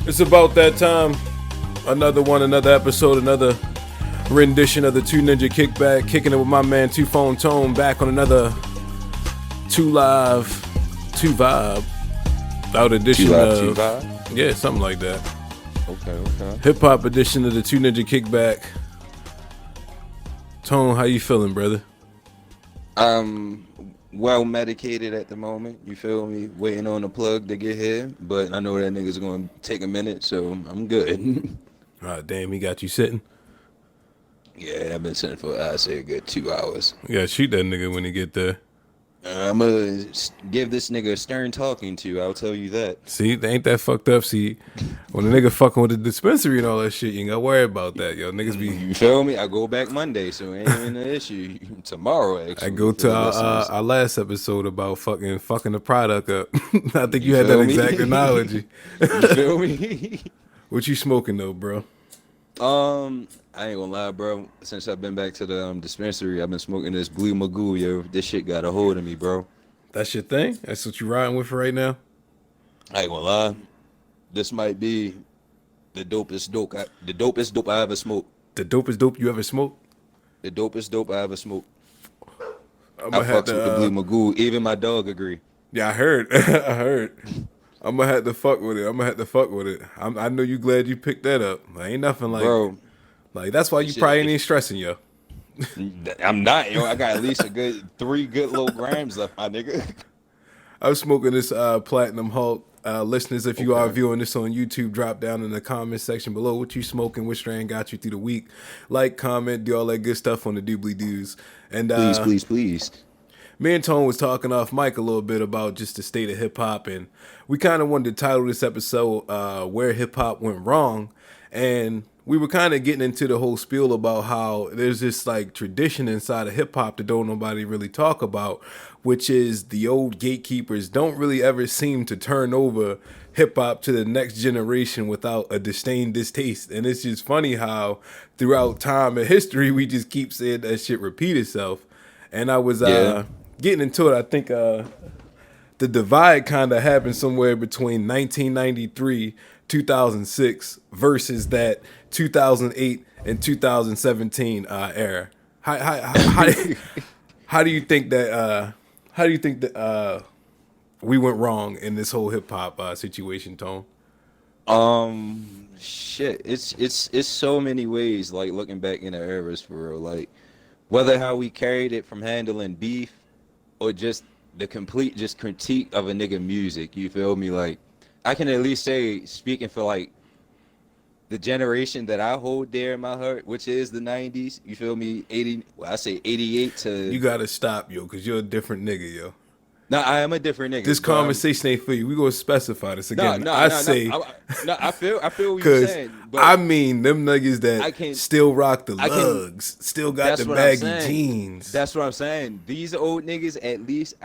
It's about that time. Another episode, another rendition of the Two Ninja Kickback. Kicking it with my man Two Phone Tone. Back on another Two Live, Two Vibe. Out edition Two Live, of Two Vibe? Yeah, something like that. Okay. Hip hop edition of the Two Ninja Kickback. Tone, how you feeling, brother? I'm well medicated at the moment. You feel me? Waiting on the plug to get here, but I know that nigga's gonna take a minute, so I'm good. Ah, damn, he got you sitting. Yeah, I've been sitting for I say a good 2 hours. You gotta shoot that nigga when he get there. I'm gonna give this nigga a stern talking to. I'll tell you that. See, they ain't that fucked up. See, when a nigga fucking with the dispensary and all that shit, you ain't gotta worry about that, yo. Niggas be. You feel me? I go back Monday, so ain't even an issue. Tomorrow, actually. I go to our last episode about fucking the product up. I think you had feel that me? exact analogy. You feel me? What you smoking though, bro? I ain't gonna lie, bro. Since I've been back to the dispensary, I've been smoking this Blue Magoo, yo. This shit got a hold of me, bro. That's your thing? That's what you riding with right now? I ain't gonna lie. This might be the dopest dope I ever smoked. The dopest dope you ever smoked? The dopest dope I ever smoked. I'm I gonna have fucks with the Blue to. Magoo. Even my dog agree. Yeah, I heard. I heard. I'm gonna have to fuck with it. I know you glad you picked that up. Ain't nothing like, Bro, like that's why you shit, probably ain't stressing, yo. I'm not, yo. I got at least a good 3 good little grams left, my nigga. I was smoking this Platinum Hulk. Listeners, if you are Okay. viewing this on YouTube, drop down in the comment section below what you smoking, which strain got you through the week. Like, comment, do all that good stuff on the Doobly Doos. And Please. me and Tone was talking off mic a little bit about just the state of hip hop, and we kind of wanted to title this episode "Where Hip Hop Went Wrong," and we were kind of getting into the whole spiel about how there's this like tradition inside of hip hop that don't nobody really talk about, which is the old gatekeepers don't really ever seem to turn over hip hop to the next generation without a disdain distaste, and it's just funny how throughout time and history we just keep saying that shit repeat itself. And I was Yeah. getting into it. I think the divide kind of happened somewhere between 1993, 2006 versus that 2008 and 2017 era. How do you think that? How do you think that we went wrong in this whole hip hop situation, Tone? Shit. It's so many ways. Like looking back in the eras for real. Like whether how we carried it from handling beef or just the complete just critique of a nigga music. You feel me? Like I can at least say, speaking for like the generation that I hold dear in my heart, which is the 90s. You feel me? 80. Well, I say 88 to. You gotta stop, yo, because you're a different nigga, yo. No, I am a different nigga. This but conversation ain't for you. We gonna specify this No, again. no, I no, say, no. I feel what you're cause saying. But I mean them niggas I that can- still rock the I can- lugs, still got that's the what I'm baggy saying. jeans. That's what I'm saying. These old niggas, at least,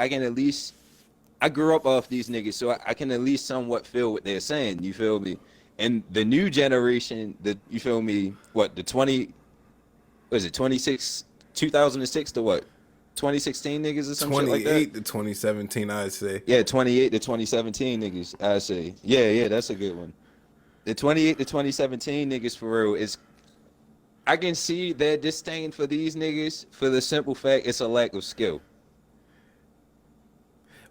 I grew up off these niggas, so I can at least somewhat feel what they're saying. You feel me? And the new generation, you feel me? What, the 26, 2006 to what? 2016 niggas or some shit like that? 28 to 2017, I'd say. Yeah, 28 to 2017 niggas, I say. Yeah, that's a good one. The 28 to 2017 niggas for real is. I can see their disdain for these niggas for the simple fact it's a lack of skill.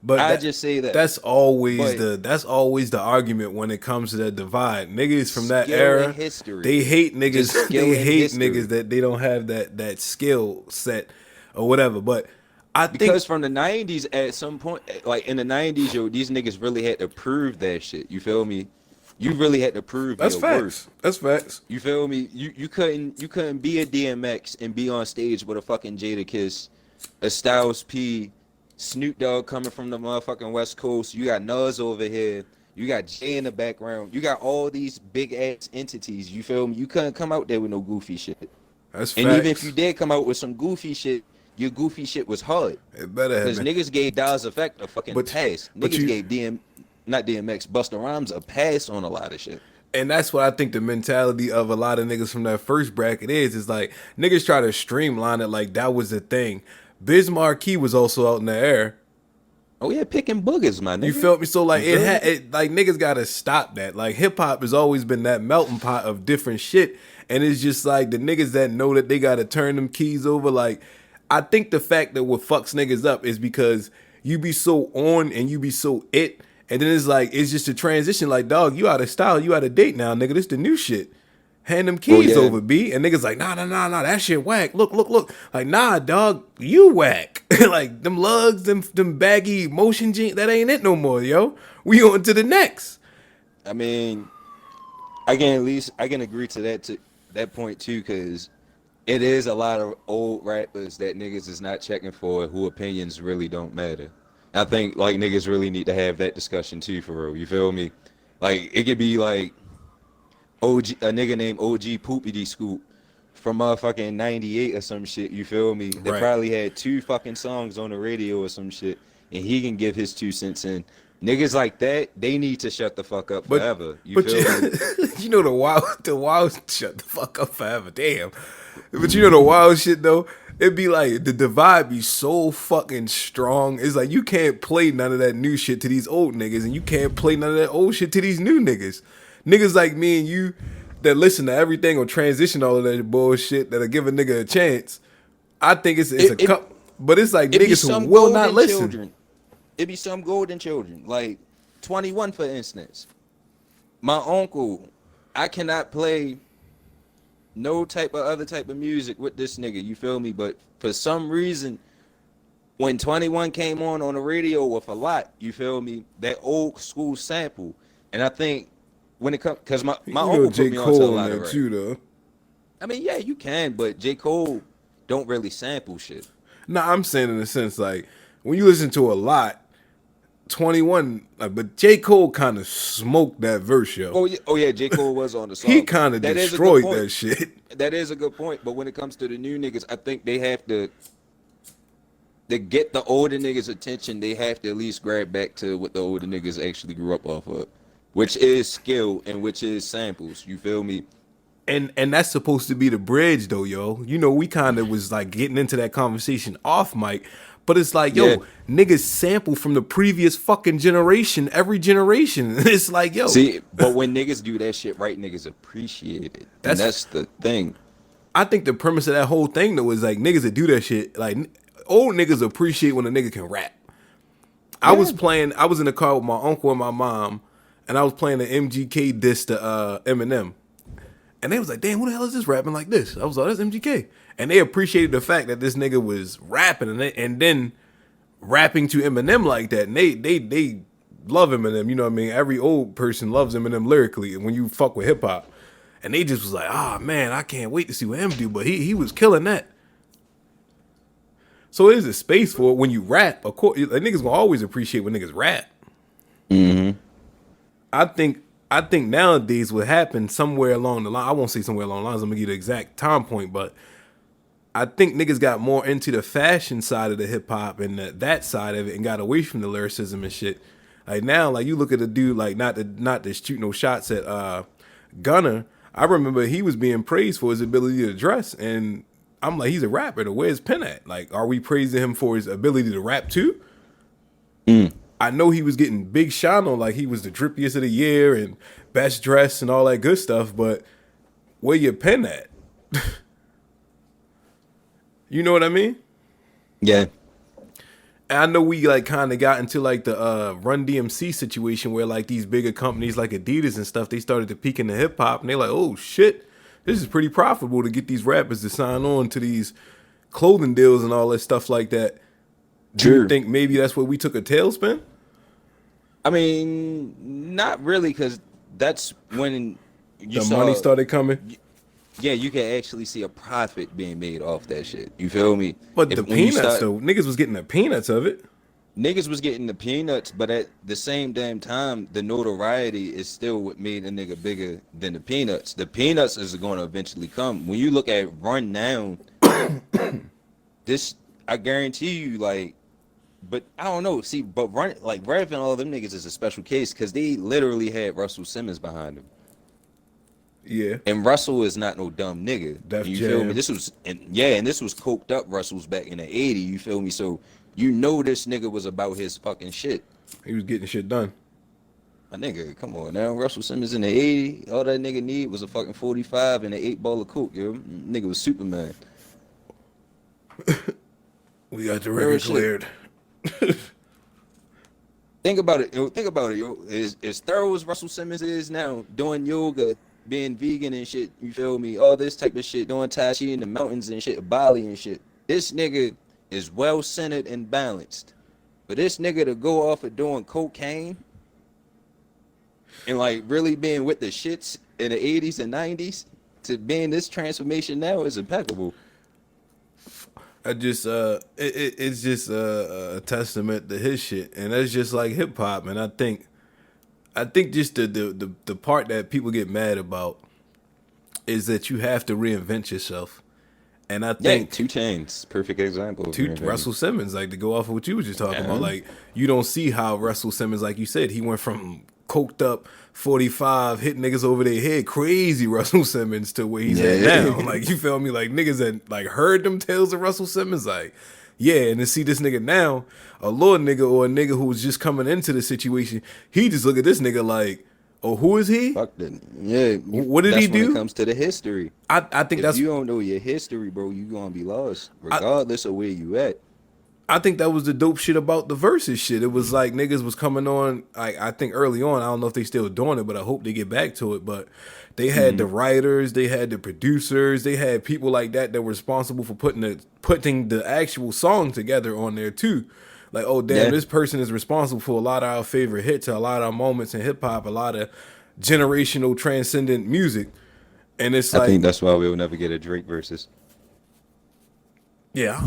But I just say that. that's always But- that's always the argument when it comes to that divide. Niggas from that Skill era, and history. they hate niggas. Just skill They and hate history. niggas that they don't have that skill set or whatever. But I think Because from the 90s, at some point, like in the 90s, yo, these niggas really had to prove that shit. You feel me? You really had to prove that's your facts. worth. That's facts. You feel me? You couldn't be a DMX and be on stage with a fucking Jadakiss, a Styles P, Snoop Dogg coming from the motherfucking West Coast. You got Nas over here. You got Jay in the background. You got all these big ass entities. You feel me? You couldn't come out there with no goofy shit. That's And facts. even if you did come out with some goofy shit, your goofy shit was hard. It better have Because been. niggas gave Daz Effect a fucking But- pass. but Niggas you- gave not DMX, Busta Rhymes a pass on a lot of shit. And that's what I think the mentality of a lot of niggas from that first bracket is like niggas try to streamline it like that was the thing. Biz Markie was also out in the air. Oh yeah, picking boogers, my You nigga. felt me? So like You feel me? like niggas gotta stop that. Like hip hop has always been that melting pot of different shit, and it's just like the niggas that know that they gotta turn them keys over. Like I think the fact that what fucks niggas up is because you be so on and you be so it, and then it's like it's just a transition. Like dog, you out of style, you out of date now, nigga. This the new shit. Hand them Oh keys yeah. over, B. And niggas like, nah, that shit whack. Look. Like, nah, dog, you whack. Like, them lugs, them baggy motion jeans, that ain't it no more, yo. We on to the next. I mean, I can agree to that point too, because it is a lot of old rappers that niggas is not checking for who opinions really don't matter. I think like niggas really need to have that discussion too for real. You feel me? Like it could be like OG, a nigga named OG Poopity Scoop from motherfucking 98 or some shit, you feel me? They Right. probably had two fucking songs on the radio or some shit, and he can give his 2 cents in. Niggas like that, they need to shut the fuck up But forever. You but you, feel me? you know the wild shut the fuck up forever. Damn. But you know the wild shit though? It'd be like the divide be so fucking strong. It's like you can't play none of that new shit to these old niggas, and you can't play none of that old shit to these new niggas. Niggas like me and you that listen to everything or transition all of that bullshit that'll give a nigga a chance. I think it's It, a it, cup, but it's like it be niggas who some will not golden listen. children. It be some golden children. Like 21, for instance. My uncle, I cannot play no type of other type of music with this nigga. You feel me? But for some reason, when 21 came on the radio with a lot, you feel me? That old school sample. And I think when it comes, because my You know uncle put J. me onto a Cole on lot of that rap. too though. I mean, yeah, you can, but J. Cole don't really sample shit. Nah, I'm saying in a sense like when you listen to a lot, 21, like, but J. Cole kind of smoked that verse, yo. Oh yeah, J. Cole was on the He song. kind of That is a good destroyed point. that shit. That is a good point. But when it comes to the new niggas, I think they have to get the older niggas' attention. They have to at least grab back to what the older niggas actually grew up off of, which is skill and which is samples. You feel me? And that's supposed to be the bridge though, yo. You know, we kind of was like getting into that conversation off mic, but it's like, Yeah. yo, niggas sample from the previous fucking generation, every generation. It's like, yo, See, but when niggas do that shit right, niggas appreciate it, and that's that's the thing. I think the premise of that whole thing though is like niggas that do that shit, like old niggas appreciate when a nigga can rap. Yeah. I was in the car with my uncle and my mom, and I was playing the MGK diss to Eminem. And they was like, damn, who the hell is this rapping like this? I was like, that's MGK. And they appreciated the fact that this nigga was rapping and then rapping to Eminem like that. And they love Eminem, you know what I mean? Every old person loves Eminem lyrically when you fuck with hip hop. And they just was like, ah man, I can't wait to see what M do. But he was killing that. So there's a space for it when you rap. Of course, like, niggas gonna always appreciate when niggas rap. Mm-hmm. I think nowadays what happened somewhere along the line, I won't say somewhere along the lines, I'm gonna give you the exact time point, but I think niggas got more into the fashion side of the hip hop and that side of it and got away from the lyricism and shit. Like now, like you look at a dude like not to shoot no shots at Gunner. I remember he was being praised for his ability to dress, and I'm like, he's a rapper. Where's his pen at? Like, are we praising him for his ability to rap too? I know he was getting big shine on like he was the drippiest of the year and best dressed and all that good stuff, but where your pen at? You know what I mean? Yeah. And I know we like kind of got into like the Run DMC situation where like these bigger companies like Adidas and stuff, they started to peek into hip hop and they're like, oh shit, this is pretty profitable to get these rappers to sign on to these clothing deals and all that stuff like that. Do you Sure. think maybe that's where we took a tailspin? I mean, not really, because that's when you The saw. money started coming. Yeah, you can actually see a profit being made off that shit. You feel me? But If the when you peanuts start, though, niggas was getting the peanuts of it. niggas was getting the peanuts, but at the same damn time, the notoriety is still what made a nigga bigger than the peanuts. The peanuts is going to eventually come. When you look at Run Now, this I guarantee you, like, but I don't know. See, but Run like Rev and all them niggas is a special case because they literally had Russell Simmons behind them. Yeah. And Russell is not no dumb nigga. Def You feel me? Jam. This was and this was coked up Russell's back in the 80s. You feel me? So You know this nigga was about his fucking shit. He was getting shit done. My nigga, come on now. Russell Simmons in the 80. All that nigga need was a fucking 45 and an 8 ball of coke, yo. Nigga was Superman. We got the Real record shit. cleared. Think about it. Yo. Think about it, yo. As thorough as Russell Simmons is now, doing yoga, being vegan and shit, you feel me? All this type of shit, doing Tai Chi in the mountains and shit, Bali and shit. This nigga is well centered and balanced. But this nigga to go off of doing cocaine and like really being with the shits in the 80s and 90s to being this transformation now is impeccable. It's just a testament to his shit, and that's just like hip hop. And I think just the part that people get mad about is that you have to reinvent yourself. And I think 2 Chainz, perfect example. Russell Simmons, like to go off of what you were just talking about, like you don't see how Russell Simmons, like you said, he went from coked up 45 hit niggas over their head, crazy Russell Simmons, to where he's at now. Like, you feel me? Like niggas that like heard them tales of Russell Simmons, like, yeah, and to see this nigga now, a little nigga or a nigga who's just coming into the situation, he just look at this nigga like, oh, who is he? Fuck that. Yeah. What did he do? When it comes to the history. I think if that's, you don't know your history, bro, you gonna be lost, regardless of where you at. I think that was the dope shit about the versus shit. It was like niggas was coming on, like I think early on, I don't know if they still doing it, but I hope they get back to it. But they had the writers, they had the producers, they had people like that were responsible for putting the actual song together on there too. Like, oh damn, this person is responsible for a lot of our favorite hits, a lot of our moments in hip hop, a lot of generational transcendent music. And it's like, I think that's why we'll never get a Drake versus. Yeah,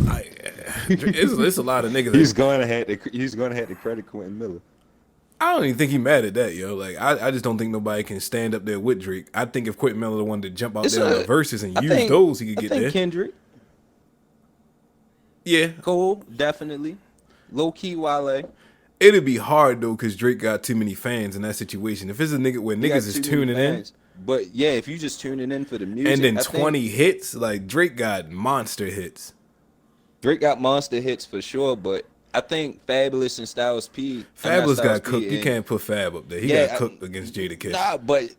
it's a lot of niggas. He's going to have to credit Quentin Miller. I don't even think he mad at that, yo. Like, I just don't think nobody can stand up there with Drake. I think if Quentin Miller wanted to jump out there on the verses and use those, he could get there. Kendrick. Yeah. Cole, definitely. Low key Wale. It'd be hard though, cause Drake got too many fans in that situation. If it's a nigga where niggas is tuning in, but yeah, if you just tuning in for the music, and then 20 hits, like Drake got monster hits. Drake got monster hits for sure, but I think Fabulous and Styles P. Fabulous got cooked. You can't put Fab up there. He got cooked against Jadakiss. Nah, but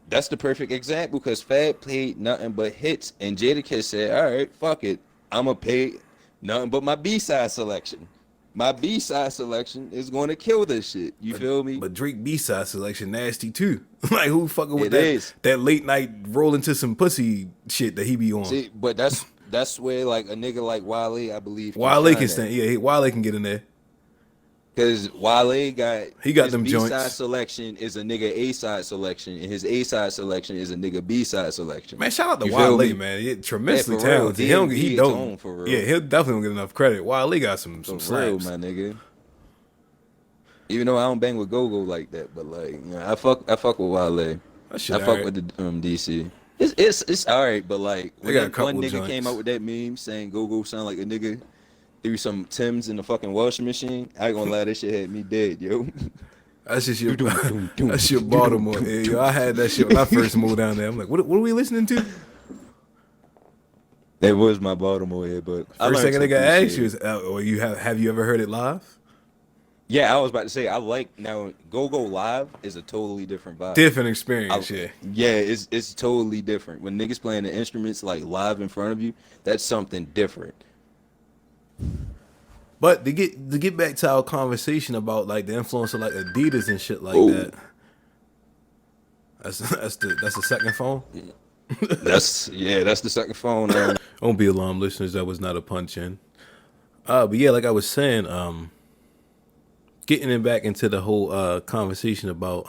that's the perfect example because Fab played nothing but hits, and Jadakiss said, "All right, fuck it, I'ma pay nothing but my B-side selection. My B-side selection is going to kill this shit." You feel me? But Drake B-side selection nasty too. Like, who fucking with that? That late night roll into some pussy shit that he be on. See, but that's where like a nigga like Wale, I believe. Wale can stand. Yeah, Wale can get in there. Cause Wale got his them B-side joints. selection is a nigga A-side selection, and his A-side selection is a nigga B-side selection. Man, shout out to Wale, man. He tremendously talented. He don't. Yeah, he'll definitely don't get enough credit. Wale got some slaps, my nigga. Even though I don't bang with Go-Go like that, but like, you know, I fuck with Wale. I fuck with the DC. It's all right, but like when one nigga came out with that meme saying Go-Go sound like a nigga threw some Timbs in the fucking washing machine, I ain't gonna lie, that shit had me dead, yo. That's just your that's your Baltimore. Yo, I had that shit when I first moved down there. I'm like, what are we listening to? That was my Baltimore head, but first thing a nigga asked you is, or have you ever heard it live? Yeah, I was about to say, I like, now Go-Go Live is a totally different vibe. Different experience, yeah. Yeah, it's totally different. When niggas playing the instruments like live in front of you, that's something different. But to get back to our conversation about like the influence of like Adidas and shit like that. That's the second phone? That's the second phone. Don't be alarmed, listeners, that was not a punch in. But yeah, like I was saying, getting it back into the whole conversation about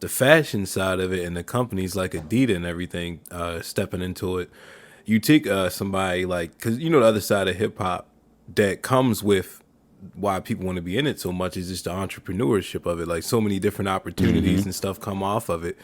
the fashion side of it and the companies like Adidas and everything stepping into it. You take somebody like, because you know the other side of hip hop that comes with why people want to be in it so much is just the entrepreneurship of it. Like so many different opportunities and stuff come off of it.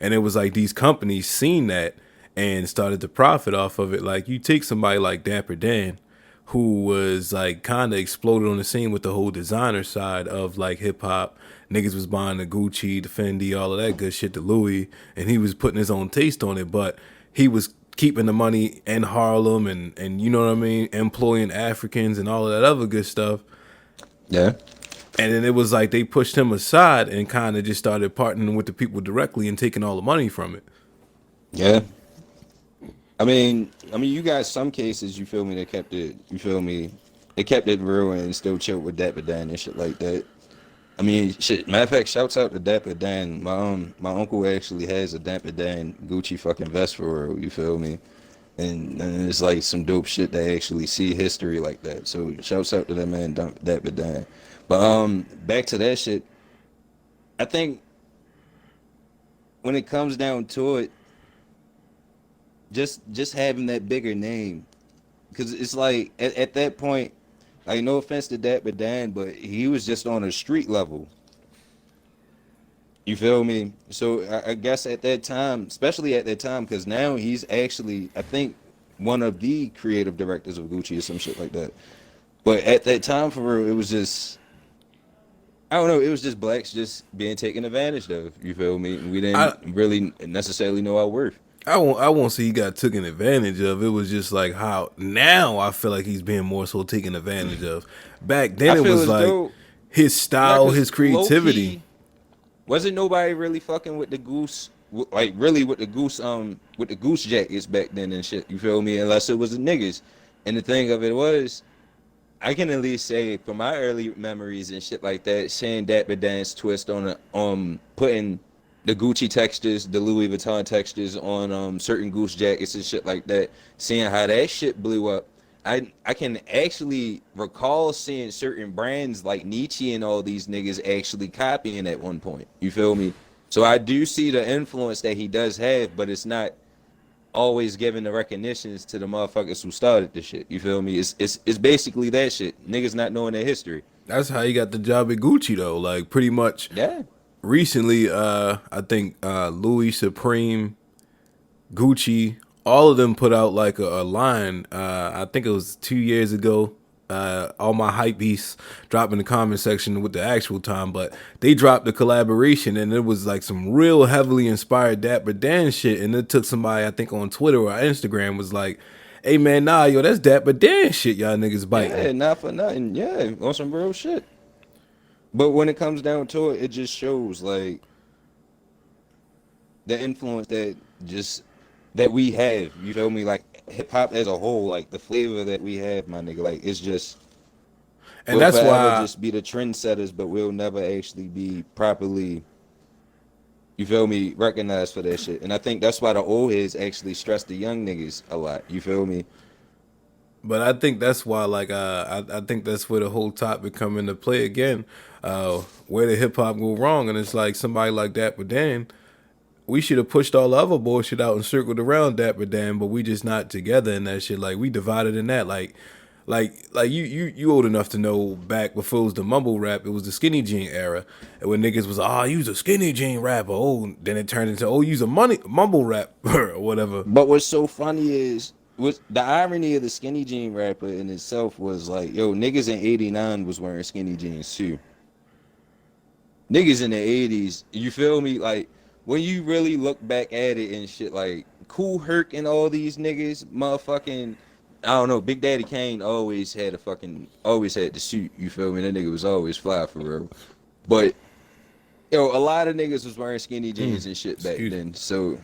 And it was like these companies seen that and started to profit off of it. Like you take somebody like Dapper Dan, who was like kind of exploded on the scene with the whole designer side of like hip hop. Niggas was buying the Gucci, the Fendi, all of that good shit, the Louis, and he was putting his own taste on it. But he was keeping the money in Harlem and you know what I mean, employing Africans and all of that other good stuff. Yeah. And then it was like they pushed him aside and kind of just started partnering with the people directly and taking all the money from it. Yeah. You got some cases, you feel me, that kept it, you feel me, they kept it real and still chilled with Dapper Dan and shit like that. I mean, shit. Matter of fact, shouts out to Dapper Dan. My uncle actually has a Dapper Dan Gucci fucking vest for real. You feel me? And it's like some dope shit to actually see history like that. So shouts out to that man, Dapper Dan. But back to that shit. I think when it comes down to it, just having that bigger name, because it's like at that point, like no offense to Dapper Dan, but he was just on a street level. You feel me? So I guess at that time, especially at that time, because now he's actually, I think, one of the creative directors of Gucci or some shit like that. But at that time, for real, it was just, I don't know, it was just blacks just being taken advantage of. You feel me? We I didn't really necessarily know our worth. I won't say he got taken advantage of. It was just like how now I feel like he's being more so taken advantage of. Back then I it feel was as like though, his nah, style, cause his low creativity. key, wasn't nobody really fucking with the goose, like really with the goose jackets back then and shit. You feel me? Unless it was the niggas. And the thing of it was, I can at least say from my early memories and shit like that, seeing Dapper Dan's twist on putting the Gucci textures, the Louis Vuitton textures on certain goose jackets and shit like that, seeing how that shit blew up. I can actually recall seeing certain brands like Nietzsche and all these niggas actually copying at one point. You feel me? So I do see the influence that he does have, but it's not always giving the recognitions to the motherfuckers who started the shit. You feel me? It's basically that shit. Niggas not knowing their history. That's how he got the job at Gucci though. Like pretty much Yeah. recently, I think Louis Supreme, Gucci, all of them put out like a line. I think it was 2 years ago. All my hype beasts dropped in the comment section with the actual time, but they dropped the collaboration and it was like some real heavily inspired Dapper Dan shit. And it took somebody, I think on Twitter or Instagram, was like, "Hey man, nah, yo, that's Dapper Dan shit, y'all niggas biting." Yeah, not for nothing. Yeah, on some real shit. But when it comes down to it, it just shows like the influence that just that we have. You feel me? Like hip hop as a whole, like the flavor that we have, my nigga. Like it's just And we'll that's forever why just be the trendsetters, but we'll never actually be properly, you feel me, recognized for that shit. And I think that's why the old heads actually stress the young niggas a lot. You feel me? But I think that's why, like, I think that's where the whole topic come into play again. Where did hip hop go wrong? And it's like somebody like Dapper Dan, we should have pushed all the other bullshit out and circled around Dapper Dan, but we just not together in that shit. Like we divided in that. Like you old enough to know back before it was the mumble rap, it was the skinny jean era, and when niggas was you's a skinny jean rapper. Oh, then it turned into you's a money mumble rap or whatever. But what's so funny is what the irony of the skinny jean rapper in itself was like, yo, niggas in '89 was wearing skinny jeans too. Niggas in the '80s, you feel me? Like when you really look back at it and shit, like Cool Herc and all these niggas, motherfucking, I don't know, Big Daddy Kane always had the suit. You feel me? That nigga was always fly for real. But yo, a lot of niggas was wearing skinny jeans and shit back Excuse me. then. So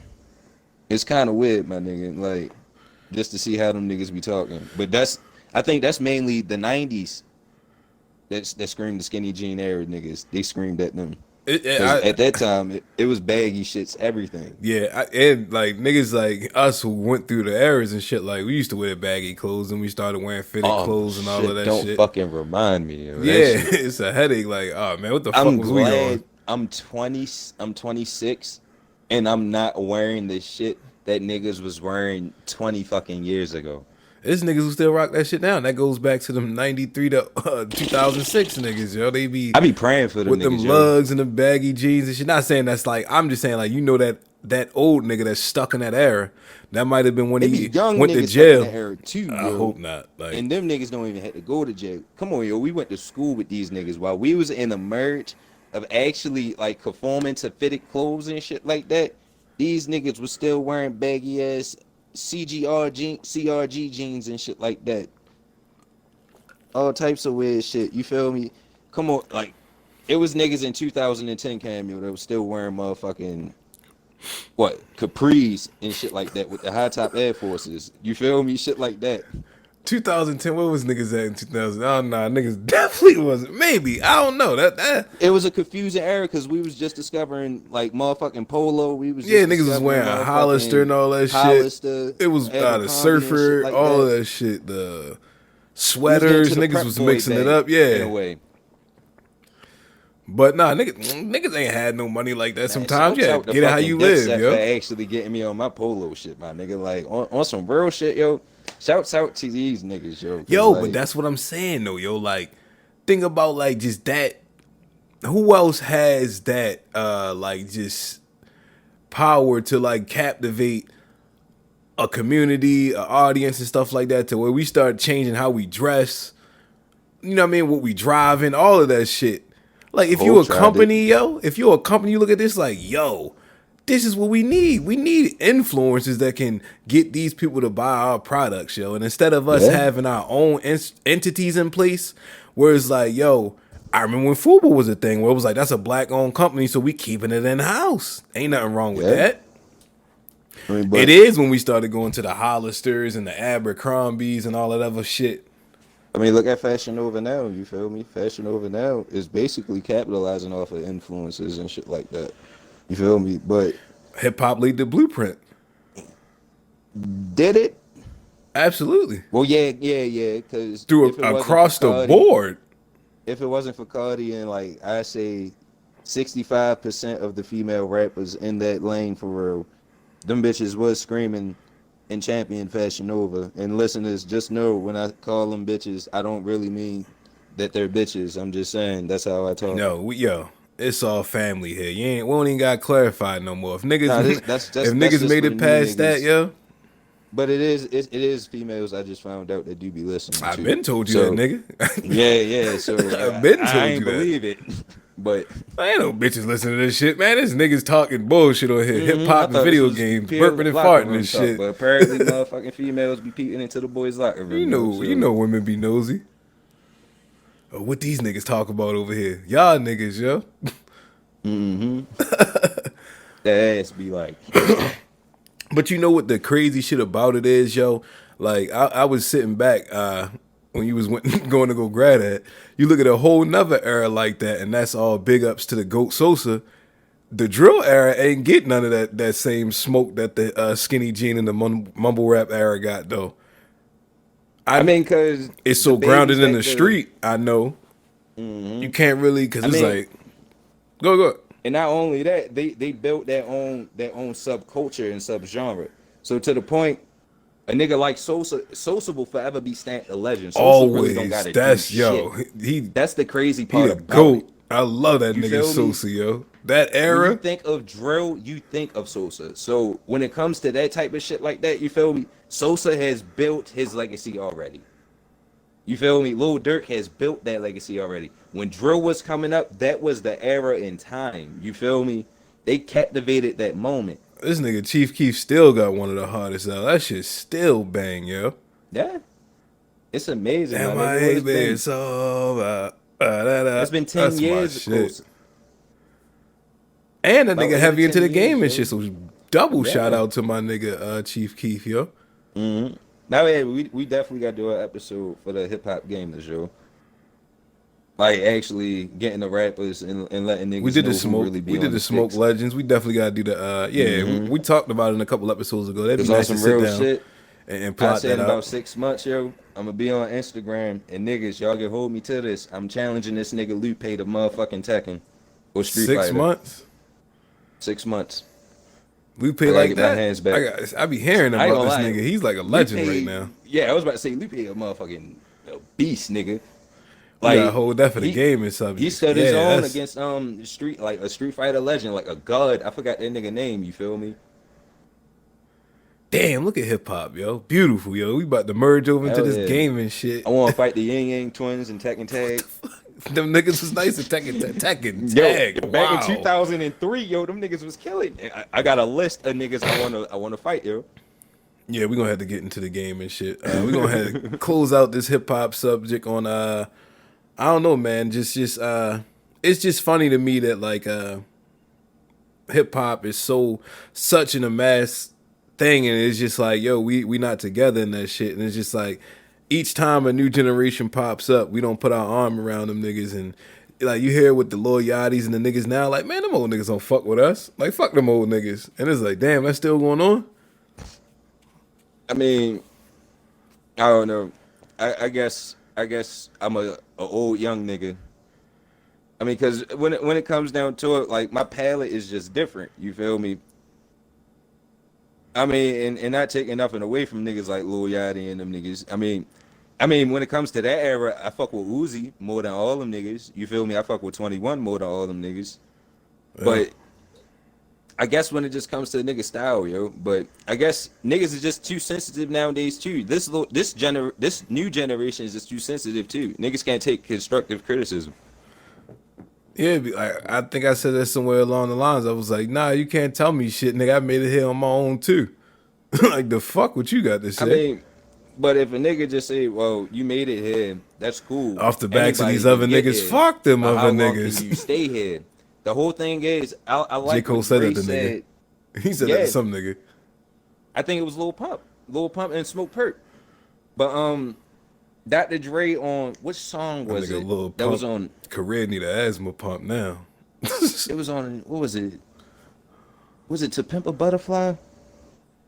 it's kind of weird, my nigga. Like just to see how them niggas be talking. But I think that's mainly the '90s that screamed the skinny jean era niggas. They screamed at them. It, it, Because I, at that time, it was baggy shits, everything. and like niggas like us who went through the eras and shit, like we used to wear baggy clothes and we started wearing fitted Oh, clothes and all of shit. that Don't shit. fucking remind me of that Yeah, shit. it's a headache. Like, oh man, what the fuck I'm was we on? glad I'm 20, I'm 26, and I'm not wearing the shit that niggas was wearing 20 fucking years ago. There's niggas who still rock that shit now. And that goes back to them 93 to 2006 niggas, yo. They be I be praying for them with them niggas, yo. lugs and the baggy jeans and shit. Not saying that's like, I'm just saying like, you know that old nigga that's stuck in that era. That might have been when It be he young went to niggas stuck in jail. that era too, I hope yo. not. Like, And them niggas don't even have to go to jail. Come on, yo. We went to school with these niggas while we was in the merge of actually like conforming to fitted clothes and shit like that. These niggas was still wearing baggy ass. CRG jeans and shit like that. All types of weird shit. You feel me? Come on, like it was niggas in 2010 cameo that was still wearing motherfucking what capris and shit like that with the high top Air Forces. You feel me? Shit like that. 2010. What was niggas at in 2000? Oh nah, niggas definitely wasn't. Maybe I don't know that. It was a confusing era because we was just discovering like motherfucking polo. We was Yeah, just niggas was discovering wearing a Hollister motherfucking and all that shit. Hollister, It was the Abercrombie and shit surfer, like all of that. that shit. The We was getting sweaters, to the niggas prep was boy mixing it bag up. in a Yeah, way. but nah, niggas ain't had no money like that. Man, Sometimes, shouts yeah, out to get it how fucking you live, Dipset for yo. actually getting me on my polo shit, my nigga. Like on some real shit, yo. Shouts out to these niggas, yo. Cause Yo, but like, that's what I'm saying though, yo. Like, think about like just that. Who else has that? Like just power to like captivate a community, an audience, and stuff like that, to where we start changing how we dress. You know what I mean? What we driving, all of that shit. Like if you Cole a tried it. company, yo, if you're a company, you look at this like, yo, this is what we need. We need influencers that can get these people to buy our products, yo. And instead of us Yeah, having our own entities in place, where it's like, yo, I remember when Fubu was a thing where it was like, that's a black owned company, so we keeping it in house. Ain't nothing wrong with yeah. that. I mean, It but is when we started going to the Hollisters and the Abercrombies and all that other shit. I mean, look at Fashion Nova now. You feel me? Fashion Nova now is basically capitalizing off of influences and shit like that. You feel me? But Hip hop lead the blueprint. did it? Absolutely. Well, yeah. Because Through if it wasn't for across the Cardi, board. if it wasn't for Cardi and like I say, 65% of the female rappers in that lane for real, them bitches was screaming and champion Fashion Nova. And listeners, just know when I call them bitches, I don't really mean that they're bitches. I'm just saying that's how I talk. No, yo, it's all family here. You ain't we don't even got clarified no more. If niggas Nah, if that's niggas just made for the it new past that, niggas. yo, But it is females I just found out that do be listening I to. been told you that, So nigga. yeah. So I been I told ain't you that. believe it, but I ain't no bitches listening to this shit, man. This niggas talking bullshit on here. Hip I hop and thought this video was games, pure burping and locker farting room and talk, shit. but apparently motherfucking females be peeping into the boys' locker room, yo. You So know women be nosy. Oh, what these niggas talk about over here? Y'all niggas, yo. that ass be like, But you know what the crazy shit about it is, yo? Like I was sitting back when you was going to go grad at. You look at a whole nother era like that, and that's all big ups to the Goat Sosa. The drill era ain't get none of that same smoke that the Skinny Jean and the mumble rap era got though. I I mean, cause It's the so grounded babies in the that the, street. I know you can't really because I it's mean, like go. and not only that, they built their own subculture and subgenre. So to the point, a nigga like Sosa will forever be stamped a legend. Sosa really don't Always gotta do that's shit. yo. He That's the crazy he part the about it. goat. I love that You nigga feel me? Sosa, yo. That When you era. think of drill, you think of Sosa. So when it comes to that type of shit like that, you feel me? Sosa has built his legacy already. You feel me? Lil Durk has built that legacy already. When drill was coming up, that was the era in time. You feel me? They captivated that moment. This nigga Chief Keef still got one of the hardest out. That shit still bang, yo. Yeah, it's amazing, my nigga. What MIA, it's baby, been? it's over. Da. It's been 10 That's my years shit. close. And that About nigga over heavy into 10 the years, game and yo. shit. So double shout Yeah. out to my nigga Chief Keef, yo. Now, yeah, we definitely got to do an episode for the hip hop gamers, yo. Like actually getting the rappers and letting We niggas did the know who smoke. really We be did on the the smoke sticks. legends. We definitely gotta do the. Yeah, we talked about it in a couple episodes ago. That'd be Cause on nice to some sit real down shit, and I plot say in that about out. 6 months, yo, I'm gonna be on Instagram and niggas, y'all can hold me to this. I'm challenging this nigga Lupe to motherfucking Tekken or Street Fighter. $6 months. 6 months. We pay I gotta like get my that. hands back. I be hearing I ain't about gonna this lie. nigga. He's like a Lupe, legend right now. yeah, I was about to say Lupe a motherfucking beast, nigga. We gotta Like hold that for the he gaming he subject. stood his Yeah, own that's against a Street Fighter legend, like a god. I forgot that nigga name, you feel me? damn. Look at hip hop, yo. Beautiful, yo. We about to merge over into Hell this yeah. gaming shit. I wanna fight the Yin Yang twins and Tekken Tag. Them niggas was nice at Tekken Yo, Tag. back in Wow. 2003, yo, them niggas was killing. I got a list of niggas I wanna fight, yo. Yeah, we're gonna have to get into the game and shit. We're gonna have to close out this hip hop subject on I don't know, man. Just it's just funny to me that like hip hop is such an amassed thing, and it's just like, yo, we not together in that shit, and it's just like each time a new generation pops up, we don't put our arm around them niggas, and like you hear with the Lil Yachty's and the niggas now, like man, them old niggas don't fuck with us, like fuck them old niggas, and it's like, damn, that's still going on. I mean, I don't know. I guess I'm a old young nigga. I mean, because when it comes down to it, like my palate is just different. You feel me? I mean, and not taking nothing away from niggas like Lil Yachty and them niggas. I mean, when it comes to that era, I fuck with Uzi more than all them niggas. You feel me? I fuck with 21 more than all them niggas. Yeah. But I guess when it just comes to the nigga style, yo. But I guess niggas is just too sensitive nowadays too. This new generation is just too sensitive too. Niggas can't take constructive criticism. Yeah, I think I said that somewhere along the lines. I was like, nah, you can't tell me shit, nigga. I made it here on my own too. Like the fuck, what you got to I say? mean, but if a nigga just say, "Well, you made it here," that's cool. Off the backs of Anybody these can other get niggas, here. fuck them But how other long can you niggas. stay here? The whole thing is, I J. like Cole what said Dre that to nigga. said. He said that to Yeah, some nigga. I think it was Lil Pump and Smoke Perk. But Dr. Dre on which song That was nigga it? Lil That was Pump on. career need an asthma pump now. It was on. What was it? Was it To Pimp a Butterfly?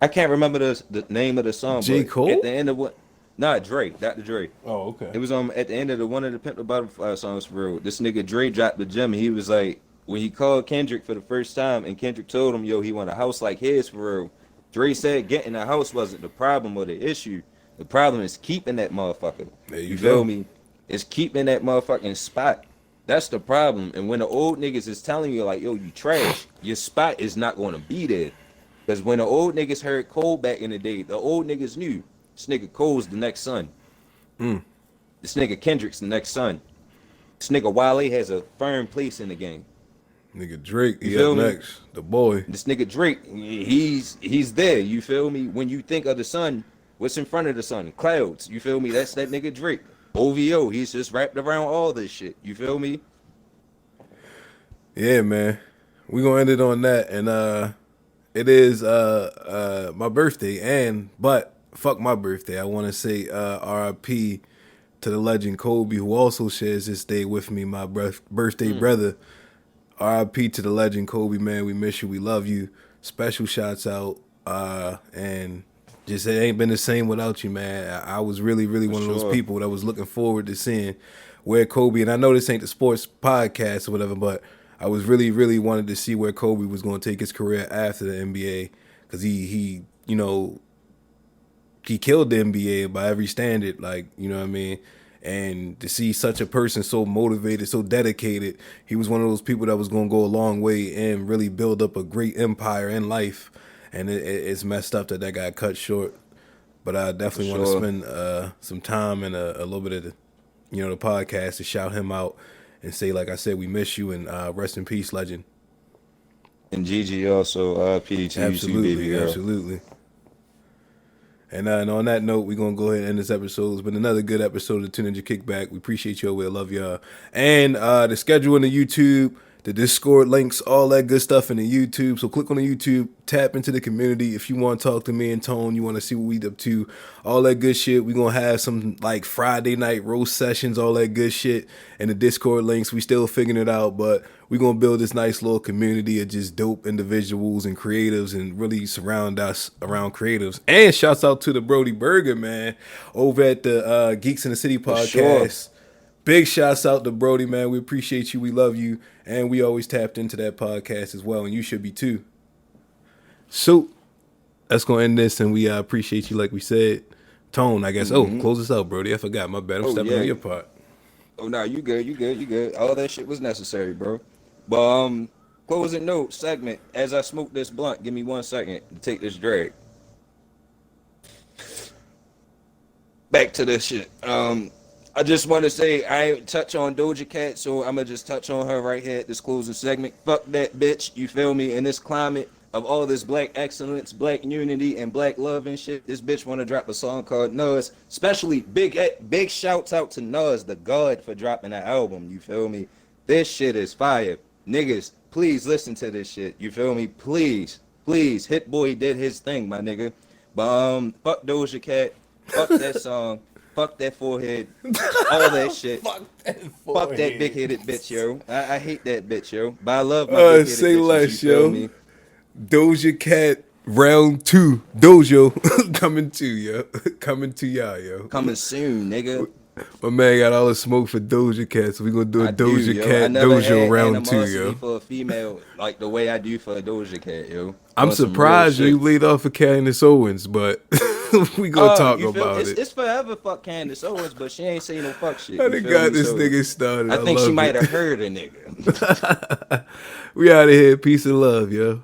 I can't remember the name of the song, J. but at the Cole? end of what? Nah, Dre, Dr. Dre. Oh, okay. It was at the end of the one of the Pimp a Butterfly songs for real. This nigga Dre dropped the gem. And he was like, when he called Kendrick for the first time, and Kendrick told him, "Yo, he want a house like his for real." Dre said, "Getting a house wasn't the problem or the issue. The problem is keeping that motherfucker. There you You feel go. me? It's keeping that motherfucking spot. That's the problem. And when the old niggas is telling you like, yo, you trash, your spot is not going to be there. Because when the old niggas heard Cole back in the day, the old niggas knew this nigga Cole's the next son. This nigga Kendrick's the next son. This nigga Wale has a firm place in the game. Nigga Drake, You he up feel me? next. The boy. This nigga Drake, he's there. You feel me? When you think of the sun, what's in front of the sun? Clouds. You feel me? That's that nigga Drake. OVO. He's just wrapped around all this shit. You feel me? Yeah, man. We gonna end it on that. And it is my birthday, and but fuck my birthday. I wanna say RIP to the legend Kobe, who also shares this day with me, my birthday brother. RIP to the legend Kobe, man. We miss you. We love you. Special shouts out. And just it ain't been the same without you, man. I was really, really For one of those sure. people that was looking forward to seeing where Kobe, and I know this ain't the sports podcast or whatever, but I was really, really wanted to see where Kobe was going to take his career after the NBA, because he you know he killed the NBA by every standard, like, you know what I mean? And to see such a person so motivated, so dedicated, he was one of those people that was going to go a long way and really build up a great empire in life. And it's messed up that that got cut short. But I For definitely want to sure. spend some time and a little bit of the podcast to shout him out and say, like I said, we miss you, and rest in peace, legend. And Gigi also, P to you too, baby Absolutely, girl. absolutely. And on that note, we're going to go ahead and end this episode. It's been another good episode of the Two Ninja Kickback. We appreciate y'all. We love y'all. And the schedule in the YouTube, the Discord links, all that good stuff in the YouTube. So click on the YouTube, tap into the community. If you want to talk to me and Tone, you want to see what we up to, all that good shit. We're going to have some like Friday night roast sessions, all that good shit. And the Discord links, we still figuring it out, but we're going to build this nice little community of just dope individuals and creatives and really surround us around creatives. And shouts out to the Brody Burger, man, over at the Geeks in the City For sure. podcast. Big shouts out to Brody, man. We appreciate you. We love you. And we always tapped into that podcast as well. And you should be too. So that's going to end this. And we appreciate you, like we said. Tone, I guess. Oh, Hmm. close this out, Brody. I forgot. My bad. I'm Oh stepping on yeah. your part. Oh no, you good, you good, you good. All that shit was necessary, bro. But closing note segment. As I smoke this blunt, give me 1 second to take this drag. Back to this shit. I just want to say I ain't touch on Doja Cat, so I'm gonna just touch on her right here at this closing segment. Fuck that bitch, you feel me? In this climate, of all this black excellence, black unity, and black love and shit, this bitch want to drop a song called Nas. Especially big shouts out to Nas, the god, for dropping that album. You feel me? This shit is fire. Niggas, please listen to this shit. You feel me? Please, please. Hit Boy did his thing, my nigga. But fuck Doja Cat. Fuck that song. Fuck that forehead. All that shit. Fuck that big-headed bitch, yo. I hate that bitch, yo. But I love my big-headed Say bitches, less, you feel yo. me? Doja Cat round 2. Dojo coming to yo. Coming to y'all, yo. Coming soon, nigga. My man got all the smoke for Doja Cat, so we gonna do a I do, Doja yo. I Cat never Dojo had round 2, animosity yo. for a female like the way I do for a Doja Cat, yo. I'm On some real surprised you shit. laid off of Candace Owens, but we gonna talk You feel about it. it's forever fuck Candace Owens, but she ain't say no fuck shit. I You done feel got me? this So nigga started. I think she love might it. have heard a nigga. We out of here. Peace and love, yo.